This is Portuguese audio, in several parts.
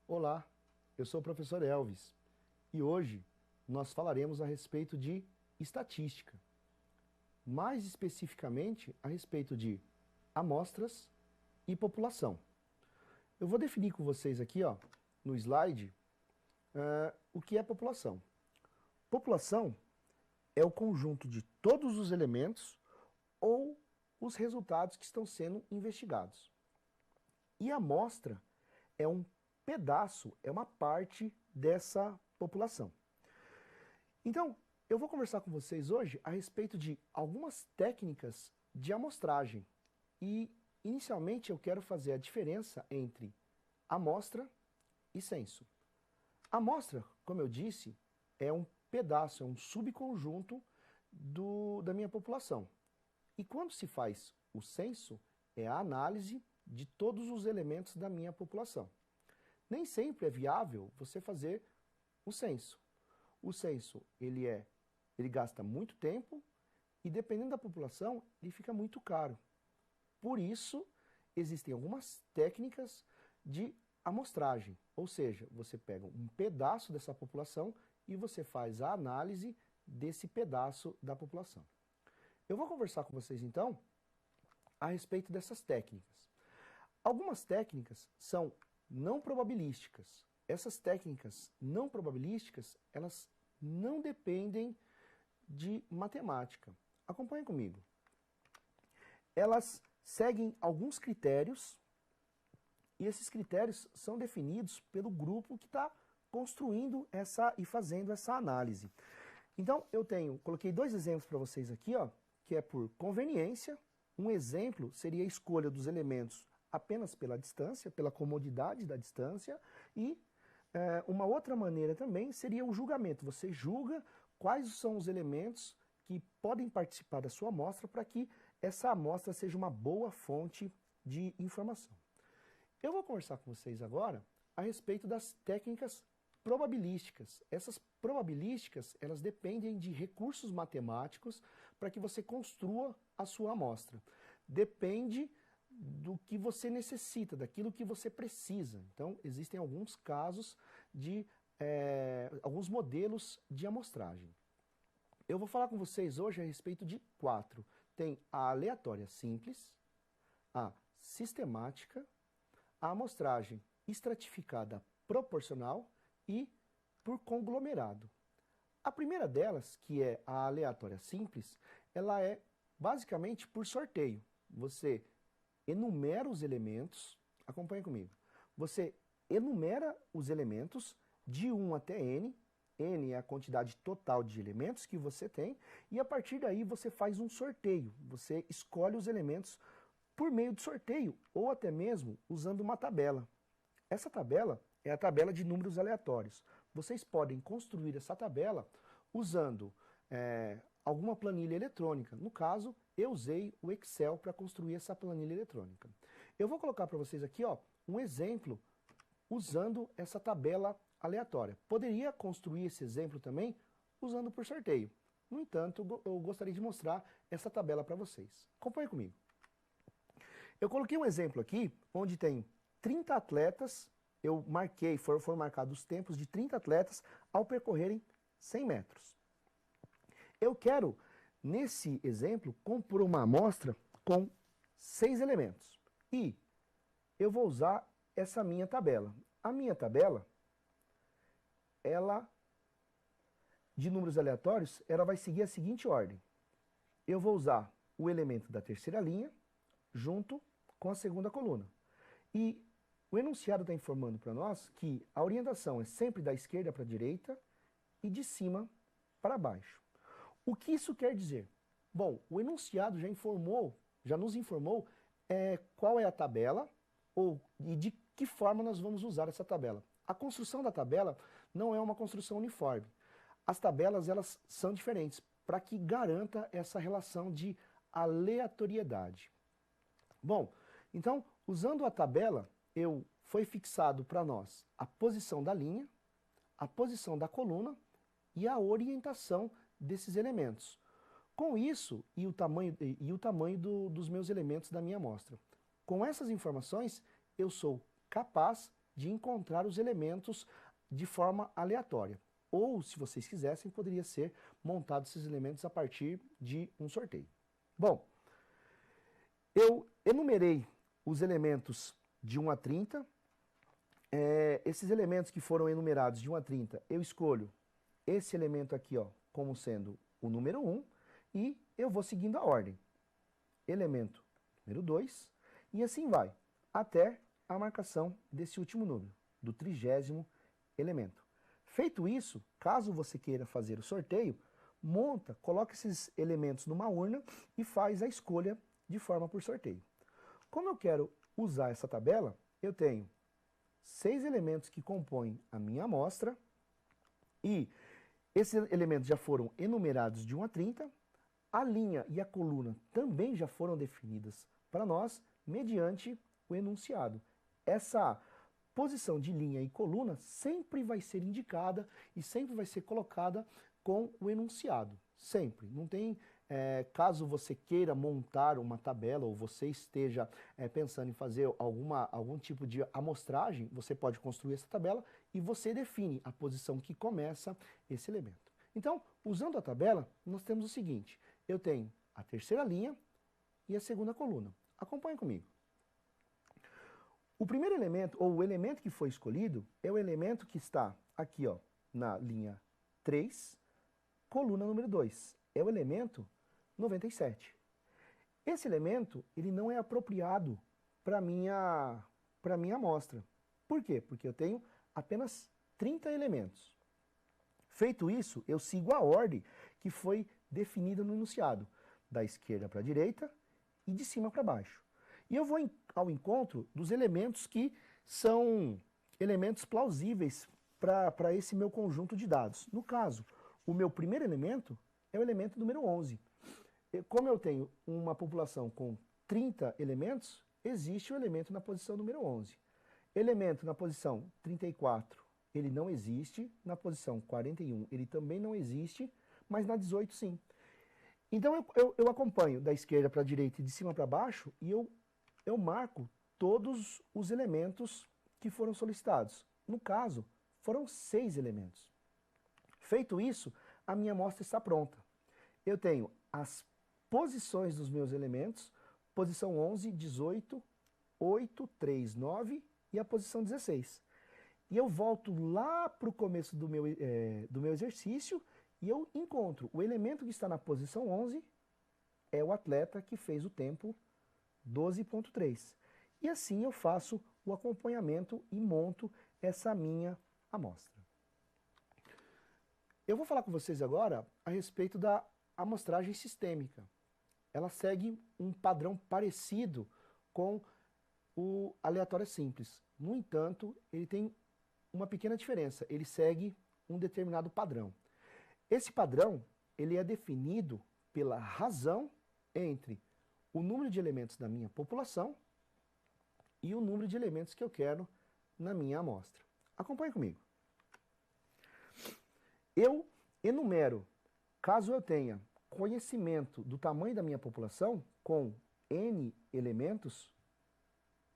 Olá, eu sou o professor Elvis e hoje nós falaremos a respeito de estatística, mais especificamente a respeito de amostras e população. Eu vou definir com vocês aqui no slide o que é população. População é o conjunto de todos os elementos ou os resultados que estão sendo investigados. E a amostra é um pedaço, é uma parte dessa população. Então, eu vou conversar com vocês hoje a respeito de algumas técnicas de amostragem. E, inicialmente, eu quero fazer a diferença entre amostra e censo. A amostra, como eu disse, é um pedaço, é um subconjunto da minha população. E quando se faz o censo, é a análise de todos os elementos da minha população. Nem sempre é viável você fazer o censo. O censo, ele gasta muito tempo e, dependendo da população, ele fica muito caro. Por isso, existem algumas técnicas de amostragem, ou seja, você pega um pedaço dessa população e você faz a análise desse pedaço da população. Eu vou conversar com vocês, então, a respeito dessas técnicas. Algumas técnicas são não probabilísticas. Essas técnicas não probabilísticas, elas não dependem de matemática. Acompanhe comigo. Elas seguem alguns critérios e esses critérios são definidos pelo grupo que está construindo e fazendo essa análise. Então, coloquei dois exemplos para vocês aqui, que é por conveniência. Um exemplo seria a escolha dos elementos apenas pela distância, pela comodidade da distância, e uma outra maneira também seria o julgamento. Você julga quais são os elementos que podem participar da sua amostra para que essa amostra seja uma boa fonte de informação. Eu vou conversar com vocês agora a respeito das técnicas probabilísticas. Essas probabilísticas, elas dependem de recursos matemáticos para que você construa a sua amostra. Depende do que você necessita, daquilo que você precisa. Então, existem alguns casos alguns modelos de amostragem. Eu vou falar com vocês hoje a respeito de 4. Tem a aleatória simples, a sistemática, a amostragem estratificada proporcional e por conglomerado. A primeira delas, que é a aleatória simples, ela é basicamente por sorteio. Você enumera os elementos, acompanhe comigo, você enumera os elementos de 1 até n, n é a quantidade total de elementos que você tem, e a partir daí você faz um sorteio, você escolhe os elementos por meio de sorteio, ou até mesmo usando uma tabela. Essa tabela é a tabela de números aleatórios. Vocês podem construir essa tabela usando alguma planilha eletrônica. No caso, eu usei o Excel para construir essa planilha eletrônica. Eu vou colocar para vocês aqui um exemplo usando essa tabela aleatória. Poderia construir esse exemplo também usando por sorteio. No entanto, eu gostaria de mostrar essa tabela para vocês. Acompanhe comigo. Eu coloquei um exemplo aqui onde tem 30 atletas, foram marcados os tempos de 30 atletas ao percorrerem 100 metros. Eu quero, nesse exemplo, compor uma amostra com 6 elementos. E eu vou usar essa minha tabela. A minha tabela, de números aleatórios, ela vai seguir a seguinte ordem. Eu vou usar o elemento da terceira linha junto com a segunda coluna. E o enunciado está informando para nós que a orientação é sempre da esquerda para a direita e de cima para baixo. O que isso quer dizer? Bom, o enunciado já nos informou qual é a tabela e de que forma nós vamos usar essa tabela. A construção da tabela não é uma construção uniforme. As tabelas elas são diferentes para que garanta essa relação de aleatoriedade. Bom, então, usando a tabela, foi fixado para nós a posição da linha, a posição da coluna e a orientação desses elementos. Com isso, e o tamanho dos meus elementos da minha amostra. Com essas informações, eu sou capaz de encontrar os elementos de forma aleatória. Ou, se vocês quisessem, poderia ser montado esses elementos a partir de um sorteio. Bom, eu enumerei os elementos de 1 a 30. Esses elementos que foram enumerados de 1 a 30, eu escolho esse elemento aqui, ó, como sendo o número 1, e eu vou seguindo a ordem. Elemento número 2, e assim vai, até a marcação desse último número, do 30º elemento. Feito isso, caso você queira fazer o sorteio, monta, coloca esses elementos numa urna e faz a escolha de forma por sorteio. Como eu quero usar essa tabela, eu tenho 6 elementos que compõem a minha amostra, e esses elementos já foram enumerados de 1 a 30, a linha e a coluna também já foram definidas para nós mediante o enunciado. Essa posição de linha e coluna sempre vai ser indicada e sempre vai ser colocada com o enunciado. Sempre. Não tem, caso você queira montar uma tabela ou você esteja pensando em fazer algum tipo de amostragem, você pode construir essa tabela e você define a posição que começa esse elemento. Então, usando a tabela, nós temos o seguinte: eu tenho a terceira linha e a segunda coluna. Acompanhe comigo. O primeiro elemento, ou o elemento que foi escolhido, é o elemento que está aqui, ó, na linha 3, coluna número 2. É o elemento 97. Esse elemento, ele não é apropriado para minha amostra. Por quê? Porque eu tenho apenas 30 elementos. Feito isso, eu sigo a ordem que foi definida no enunciado, da esquerda para a direita e de cima para baixo. E eu vou ao encontro dos elementos que são elementos plausíveis para esse meu conjunto de dados. No caso, o meu primeiro elemento é o elemento número 11. Como eu tenho uma população com 30 elementos, existe o elemento na posição número 11. Elemento na posição 34, ele não existe. Na posição 41, ele também não existe, mas na 18, sim. Então eu acompanho da esquerda para a direita e de cima para baixo e eu marco todos os elementos que foram solicitados. No caso, foram 6 elementos. Feito isso, a minha amostra está pronta. Eu tenho as posições dos meus elementos, posição 11, 18, 8, 3, 9 e a posição 16. E eu volto lá para o começo do meu exercício e eu encontro o elemento que está na posição 11, é o atleta que fez o tempo 12.3. E assim eu faço o acompanhamento e monto essa minha amostra. Eu vou falar com vocês agora a respeito da amostragem sistêmica. Ela segue um padrão parecido com o aleatório simples. No entanto, ele tem uma pequena diferença. Ele segue um determinado padrão. Esse padrão, ele é definido pela razão entre o número de elementos da minha população e o número de elementos que eu quero na minha amostra. Acompanhe comigo. Eu enumero, caso eu tenha conhecimento do tamanho da minha população, com N elementos,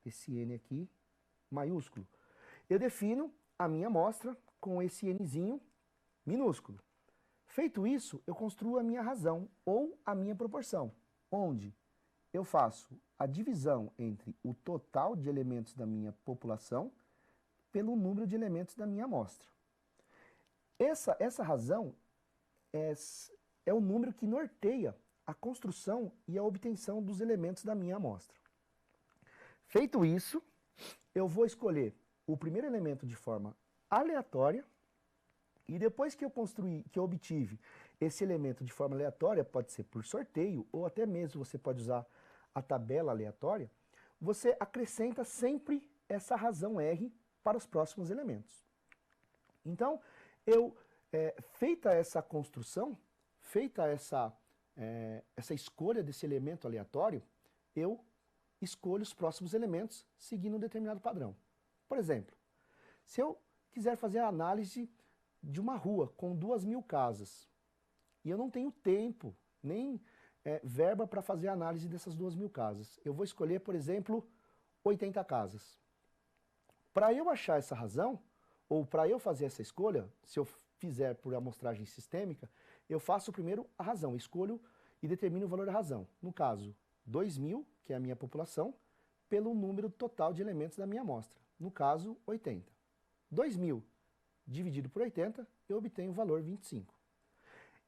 esse N aqui, maiúsculo, eu defino a minha amostra com esse Nzinho minúsculo. Feito isso, eu construo a minha razão, ou a minha proporção, onde eu faço a divisão entre o total de elementos da minha população pelo número de elementos da minha amostra. Essa razão é o número que norteia a construção e a obtenção dos elementos da minha amostra. Feito isso, eu vou escolher o primeiro elemento de forma aleatória e depois que eu obtive esse elemento de forma aleatória, pode ser por sorteio ou até mesmo você pode usar a tabela aleatória, você acrescenta sempre essa razão R para os próximos elementos. Então, feita essa construção, feita essa escolha desse elemento aleatório, eu escolho os próximos elementos seguindo um determinado padrão. Por exemplo, se eu quiser fazer a análise de uma rua com 2.000 casas, e eu não tenho tempo, nem verba para fazer a análise dessas 2.000 casas, eu vou escolher, por exemplo, 80 casas. Para eu achar essa razão, ou para eu fazer essa escolha, se eu fizer por amostragem sistêmica, eu faço primeiro a razão, escolho e determino o valor da razão. No caso, 2.000, que é a minha população, pelo número total de elementos da minha amostra. No caso, 80. 2.000 dividido por 80, eu obtenho o valor 25.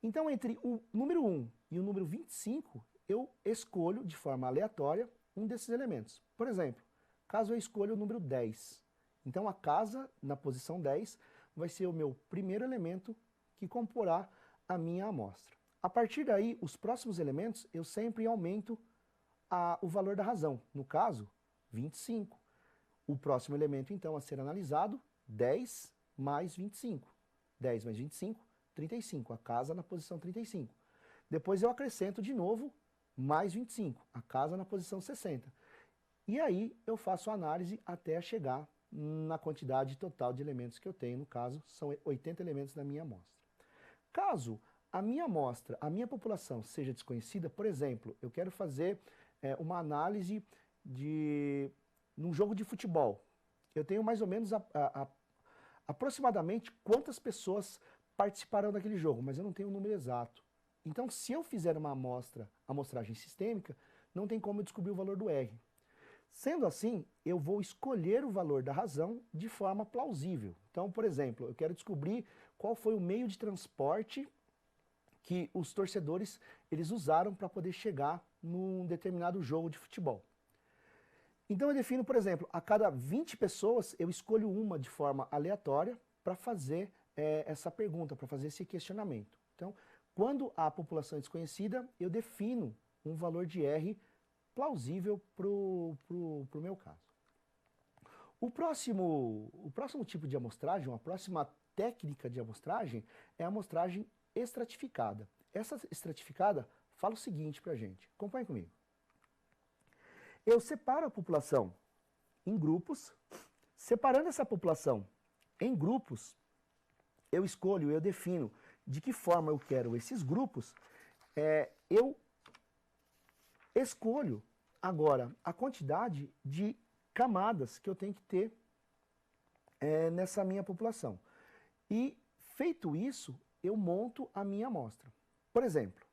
Então, entre o número 1 e o número 25, eu escolho de forma aleatória um desses elementos. Por exemplo, caso eu escolha o número 10, então a casa na posição 10 vai ser o meu primeiro elemento que comporá a minha amostra. A partir daí, os próximos elementos, eu sempre aumento o valor da razão. No caso, 25. O próximo elemento, então, a ser analisado, 10 mais 25. 10 mais 25, 35. A casa na posição 35. Depois eu acrescento de novo mais 25. A casa na posição 60. E aí eu faço a análise até chegar na quantidade total de elementos que eu tenho. No caso, são 80 elementos na minha amostra. Caso a minha amostra, a minha população seja desconhecida, por exemplo, eu quero fazer uma análise num jogo de futebol. Eu tenho mais ou menos aproximadamente quantas pessoas participarão daquele jogo, mas eu não tenho o número exato. Então, se eu fizer uma amostragem sistêmica, não tem como eu descobrir o valor do R. Sendo assim, eu vou escolher o valor da razão de forma plausível. Então, por exemplo, eu quero descobrir qual foi o meio de transporte que os torcedores eles usaram para poder chegar num determinado jogo de futebol. Então eu defino, por exemplo, a cada 20 pessoas eu escolho uma de forma aleatória para fazer essa pergunta, para fazer esse questionamento. Então, quando a população é desconhecida, eu defino um valor de R plausível para o meu caso. O próximo tipo de amostragem, a próxima técnica de amostragem é a amostragem estratificada. Essa estratificada fala o seguinte para a gente, acompanhe comigo. Eu separo a população em grupos, separando essa população em grupos, eu defino de que forma eu quero esses grupos, eu escolho agora a quantidade de camadas que eu tenho que ter nessa minha população. E feito isso, eu monto a minha amostra. Por exemplo,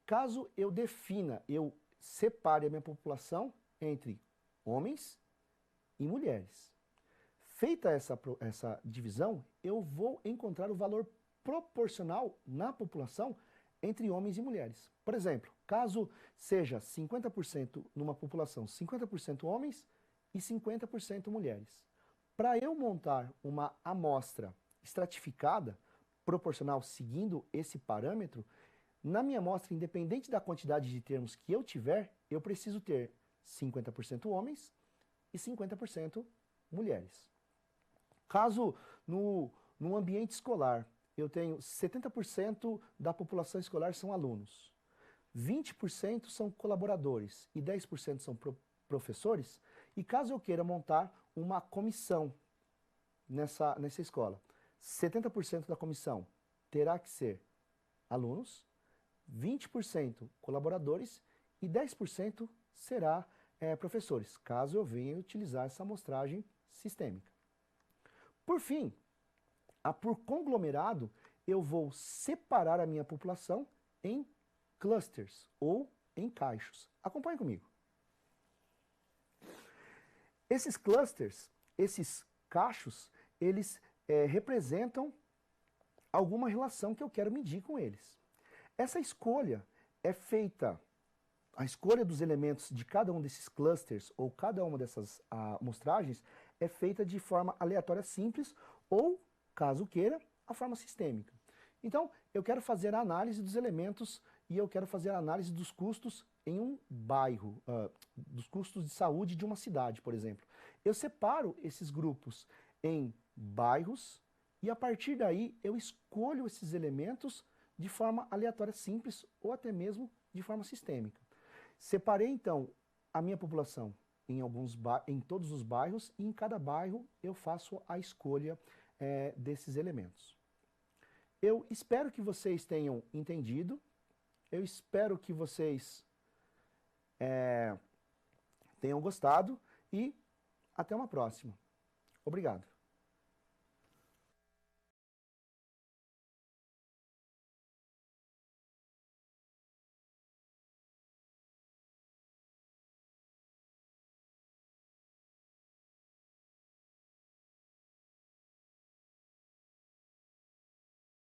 caso eu separe a minha população entre homens e mulheres. Feita essa divisão, eu vou encontrar o valor proporcional na população entre homens e mulheres. Por exemplo, caso seja 50% numa população, 50% homens e 50% mulheres. Para eu montar uma amostra estratificada, proporcional, seguindo esse parâmetro, na minha amostra, independente da quantidade de termos que eu tiver, eu preciso ter 50% homens e 50% mulheres. Caso no ambiente escolar eu tenho 70% da população escolar são alunos, 20% são colaboradores e 10% são professores, e caso eu queira montar uma comissão nessa escola, 70% da comissão terá que ser alunos, 20% colaboradores e 10% será professores, caso eu venha utilizar essa amostragem sistêmica. Por fim, por conglomerado, eu vou separar a minha população em clusters ou em caixos. Acompanhe comigo. Esses clusters, esses cachos, eles representam alguma relação que eu quero medir com eles. Essa escolha é feita, a escolha dos elementos de cada um desses clusters ou cada uma dessas amostragens é feita de forma aleatória simples ou, caso queira, a forma sistêmica. Então, eu quero fazer a análise dos elementos e eu quero fazer a análise dos custos em um bairro, dos custos de saúde de uma cidade, por exemplo. Eu separo esses grupos em bairros e a partir daí eu escolho esses elementos de forma aleatória simples ou até mesmo de forma sistêmica. Separei então a minha população em todos os bairros e em cada bairro eu faço a escolha desses elementos. Eu espero que vocês tenham entendido, eu espero que vocês tenham gostado e Até uma próxima. Obrigado.